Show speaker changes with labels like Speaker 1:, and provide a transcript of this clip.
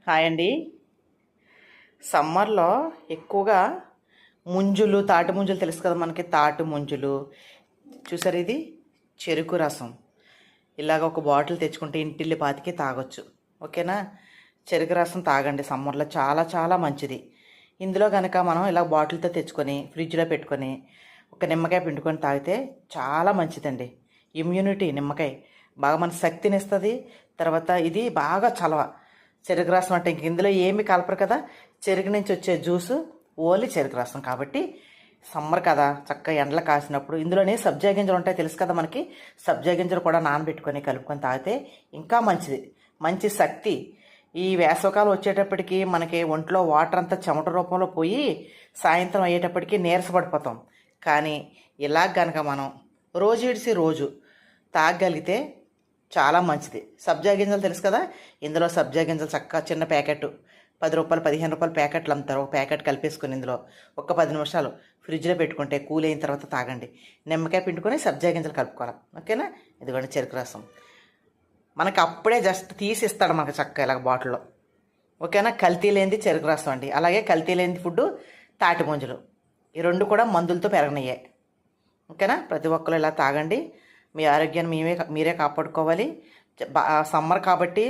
Speaker 1: Hi అండి. సమ్మర్లో ఎక్కువగా ముంజులు, తాటి ముంజులు తెలుసు కదా మనకి. తాటి ముంజులు చూసారు, ఇది చెరుకు రసం. ఇలాగ ఒక బాటిల్ తెచ్చుకుంటే ఇంటిల్లి పాతికి తాగొచ్చు. ఓకేనా? చెరుకు రసం తాగండి, సమ్మర్లో చాలా చాలా మంచిది. ఇందులో కనుక మనం ఇలా బాటిల్తో తెచ్చుకొని ఫ్రిడ్జ్లో పెట్టుకొని ఒక నిమ్మకాయ పిండుకొని తాగితే చాలా మంచిదండి. ఇమ్యూనిటీ నిమ్మకాయ బాగా మన శక్తిని ఇస్తుంది. తర్వాత ఇది బాగా చలవ. చెరుకు రసం అంటే ఇంక ఇందులో ఏమి కలపరు కదా. చెరుకు నుంచి వచ్చే జ్యూసు ఓన్లీ చెరుకు రసం కాబట్టి సమ్మర్ కదా, చక్కగా ఎండలు కాసినప్పుడు ఇందులోనే సబ్జా గింజలు ఉంటాయి తెలుసు కదా మనకి. సబ్జా గింజలు కూడా నానబెట్టుకొని కలుపుకొని తాగితే ఇంకా మంచిది. మంచి శక్తి. ఈ వేసవకాలం వచ్చేటప్పటికి మనకి ఒంట్లో వాటర్ అంతా చెమట రూపంలో పోయి సాయంత్రం అయ్యేటప్పటికి నీరసపడిపోతాం. కానీ ఇలా గనక మనం రోజు విడిసి రోజు తాగగలిగితే చాలా మంచిది. సబ్జా గింజలు తెలుసు కదా. ఇందులో సబ్జా గింజలు చక్కగా చిన్న ప్యాకెట్ 10 రూపాయలు 15 రూపాయల ప్యాకెట్లు అమ్ముతారు. ఒక ప్యాకెట్ కలిపేసుకొని ఇందులో ఒక 10 నిమిషాలు ఫ్రిడ్జ్లో పెట్టుకుంటే కూల్ అయిన తర్వాత తాగండి. నిమ్మకాయ పిండుకొని సబ్జా గింజలు కలుపుకోవాలి. ఓకేనా? ఇదిగోండి చెరుకు రసం. మనకి అప్పుడే జస్ట్ తీసి ఇస్తాడు మనకు చక్కగా ఇలాగ బాటిల్లో. ఓకేనా? కల్తీ లేనిది చెరుకు రసం అండి. అలాగే కల్తీ లేనిది ఫుడ్ తాటి ముంజలు. ఈ రెండు కూడా మందులతో పెరగనయ్యాయి. ఓకేనా? ప్రతి ఒక్కరు ఇలా తాగండి. మీ ఆరోగ్యాన్ని మీరే కాపాడుకోవాలి. సమ్మర్ కాబట్టి